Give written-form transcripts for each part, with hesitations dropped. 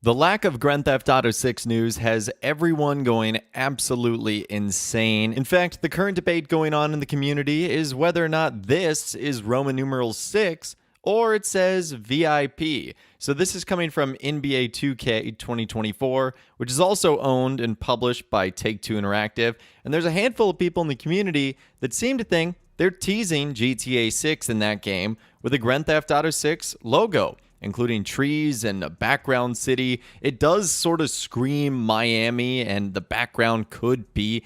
The lack of Grand Theft Auto 6 news has everyone going absolutely insane. In fact, the current debate going on in the community is whether or not this is Roman numeral 6 or it says VIP. So this is coming from NBA 2K 2024, which is also owned and published by Take-Two Interactive. And there's a handful of people in the community that seem to think they're teasing GTA 6 in that game with a Grand Theft Auto 6 logo, including trees and a background city. It does sort of scream Miami, and the background could be,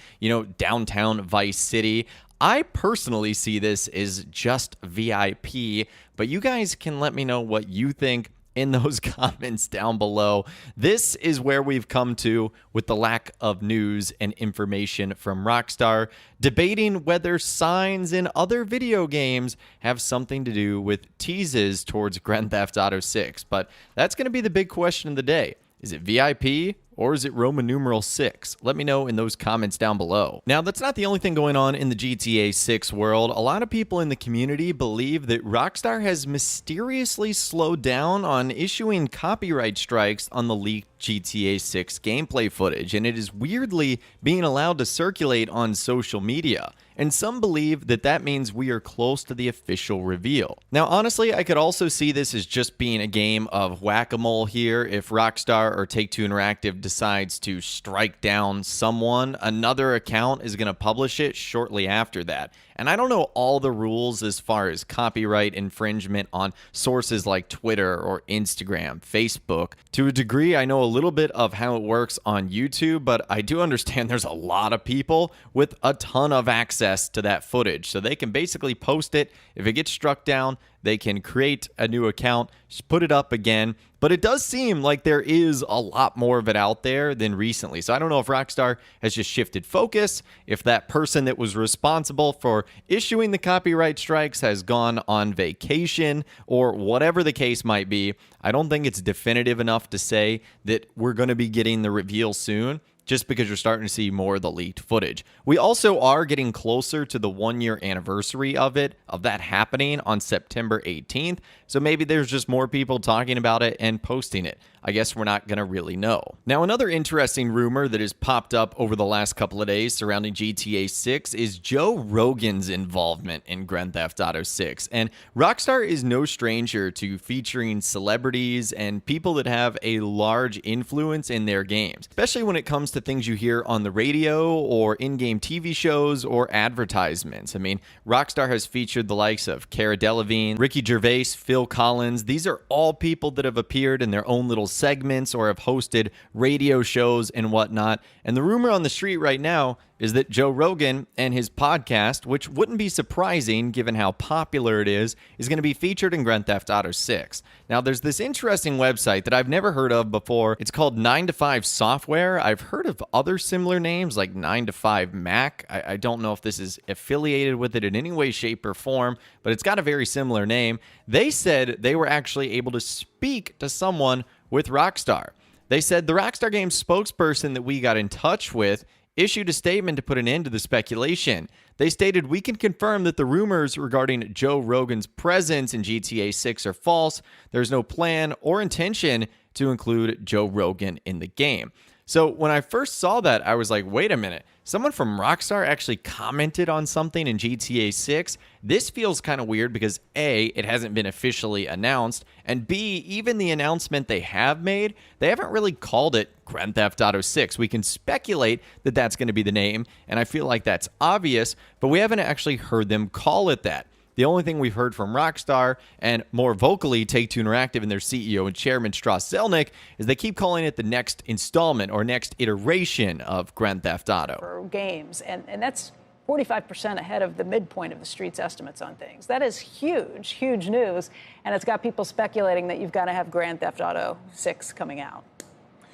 downtown Vice City. I personally see this as just VIP, but you guys can let me know what you think in those comments down below. This is where we've come to with the lack of news and information from Rockstar, debating whether signs in other video games have something to do with teases towards Grand Theft Auto 6. But that's going to be the big question of the day. Is it VIP or is it Roman numeral 6? Let me know in those comments down below. Now, that's not the only thing going on in the GTA 6 world. A lot of people in the community believe that Rockstar has mysteriously slowed down on issuing copyright strikes on the leaked GTA 6 gameplay footage, and it is weirdly being allowed to circulate on social media. And some believe that that means we are close to the official reveal. Now, honestly, I could also see this as just being a game of whack-a-mole here. If Rockstar or Take-Two Interactive decides to strike down someone, another account is going to publish it shortly after that. And I don't know all the rules as far as copyright infringement on sources like Twitter or Instagram, Facebook. To a degree, I know a little bit of how it works on YouTube, but I do understand there's a lot of people with a ton of access to that footage. So they can basically post it. If it gets struck down, they can create a new account, put it up again. But it does seem like there is a lot more of it out there than recently. So I don't know if Rockstar has just shifted focus, if that person that was responsible for issuing the copyright strikes has gone on vacation, or whatever the case might be. I don't think it's definitive enough to say that we're going to be getting the reveal soon, just because you're starting to see more of the leaked footage. We also are getting closer to the 1-year anniversary of that happening on September 18th. So maybe there's just more people talking about it and posting it. I guess we're not going to really know. Now, another interesting rumor that has popped up over the last couple of days surrounding GTA 6 is Joe Rogan's involvement in Grand Theft Auto 6. And Rockstar is no stranger to featuring celebrities and people that have a large influence in their games, especially when it comes to things you hear on the radio or in-game TV shows or advertisements. I mean, Rockstar has featured the likes of Cara Delevingne, Ricky Gervais, Phil Collins. These are all people that have appeared in their own little segments or have hosted radio shows and whatnot. And the rumor on the street right now is that Joe Rogan and his podcast, which wouldn't be surprising given how popular it is going to be featured in Grand Theft Auto 6. Now, there's this interesting website that I've never heard of before. It's called 9 to 5 Software. I've heard of other similar names like 9 to 5 Mac. I don't know if this is affiliated with it in any way, shape, or form, but it's got a very similar name. They said they were actually able to speak to someone with Rockstar. They said the Rockstar Games spokesperson that we got in touch with issued a statement to put an end to the speculation. They stated, "We can confirm that the rumors regarding Joe Rogan's presence in GTA 6 are false. There's no plan or intention to include Joe Rogan in the game." So when I first saw that, I was like, wait a minute. Someone from Rockstar actually commented on something in GTA 6. This feels kind of weird because A, it hasn't been officially announced, and B, even the announcement they have made, they haven't really called it Grand Theft Auto 6. We can speculate that that's going to be the name, and I feel like that's obvious, but we haven't actually heard them call it that. The only thing we've heard from Rockstar, and more vocally Take-Two Interactive and their CEO and chairman Strauss Zelnick, is they keep calling it the next installment or next iteration of Grand Theft Auto. For games, and that's 45% ahead of the midpoint of the street's estimates on things. That is huge, huge news, and it's got people speculating that you've got to have Grand Theft Auto 6 coming out.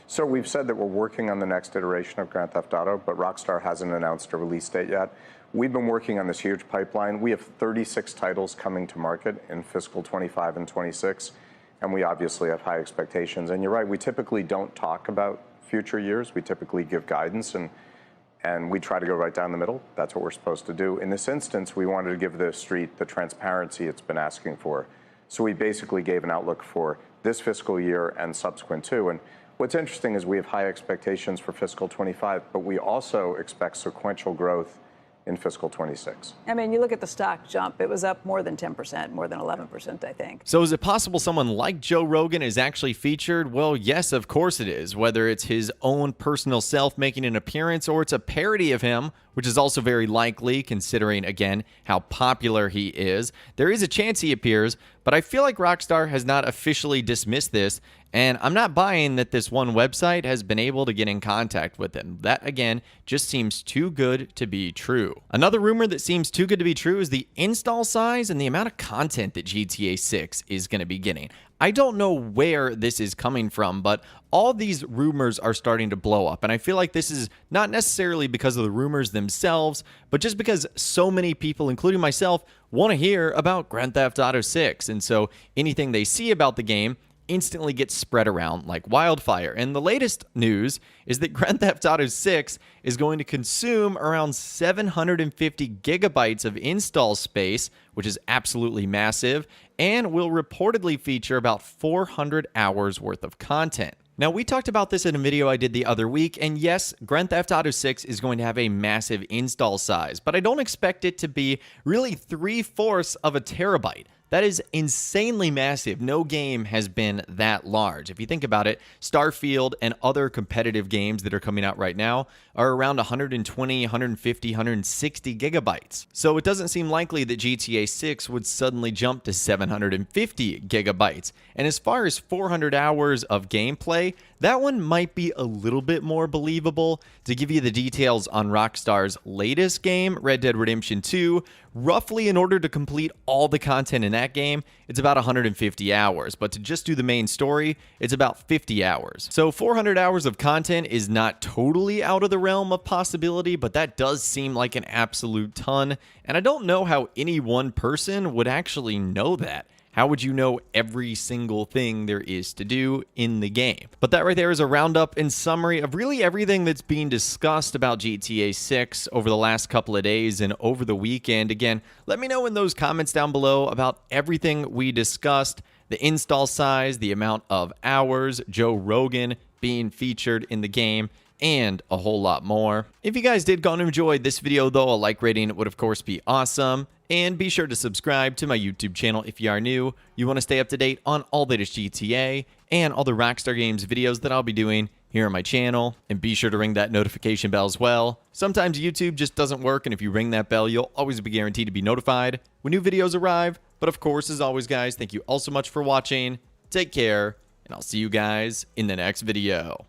So we've said that we're working on the next iteration of Grand Theft Auto, but Rockstar hasn't announced a release date yet. We've been working on this huge pipeline. We have 36 titles coming to market in fiscal 25 and 26, and we obviously have high expectations. And you're right, we typically don't talk about future years. We typically give guidance, and we try to go right down the middle. That's what we're supposed to do. In this instance, we wanted to give the street the transparency it's been asking for. So we basically gave an outlook for this fiscal year and subsequent too. And What's interesting is we have high expectations for fiscal 25, but we also expect sequential growth in fiscal 26. I mean, you look at the stock jump, it was up more than 10%, more than 11%, I think. So is it possible someone like Joe Rogan is actually featured? Well, yes, of course it is. Whether it's his own personal self making an appearance or it's a parody of him, which is also very likely considering, again, how popular he is. There is a chance he appears, but I feel like Rockstar has not officially dismissed this, and I'm not buying that this one website has been able to get in contact with him. That, again, just seems too good to be true. Another rumor that seems too good to be true is the install size and the amount of content that GTA 6 is going to be getting. I don't know where this is coming from, but all these rumors are starting to blow up. And I feel like this is not necessarily because of the rumors themselves, but just because so many people, including myself, want to hear about Grand Theft Auto 6. And so anything they see about the game instantly gets spread around like wildfire. And the latest news is that Grand Theft Auto 6 is going to consume around 750 gigabytes of install space, which is absolutely massive, and will reportedly feature about 400 hours worth of content. Now, we talked about this in a video I did the other week, and yes, Grand Theft Auto 6 is going to have a massive install size, but I don't expect it to be really 3/4 of a terabyte. That is insanely massive. No game has been that large. If you think about it, Starfield and other competitive games that are coming out right now are around 120, 150, 160 gigabytes. So it doesn't seem likely that GTA 6 would suddenly jump to 750 gigabytes. And as far as 400 hours of gameplay, that one might be a little bit more believable. To give you the details on Rockstar's latest game, Red Dead Redemption 2, roughly in order to complete all the content in that game, it's about 150 hours. But to just do the main story, it's about 50 hours. So 400 hours of content is not totally out of the realm of possibility, but that does seem like an absolute ton. And I don't know how any one person would actually know that. How would you know every single thing there is to do in the game? But that right there is a roundup and summary of really everything that's being discussed about GTA 6 over the last couple of days and over the weekend. Again, let me know in those comments down below about everything we discussed, the install size, the amount of hours, Joe Rogan being featured in the game, and a whole lot more. If you guys did go and enjoy this video though, a like rating would of course be awesome. And be sure to subscribe to my YouTube channel if you are new. You want to stay up to date on all the latest GTA and all the Rockstar Games videos that I'll be doing here on my channel. And be sure to ring that notification bell as well. Sometimes YouTube just doesn't work, and if you ring that bell, you'll always be guaranteed to be notified when new videos arrive. But of course, as always guys, thank you all so much for watching. Take care, and I'll see you guys in the next video.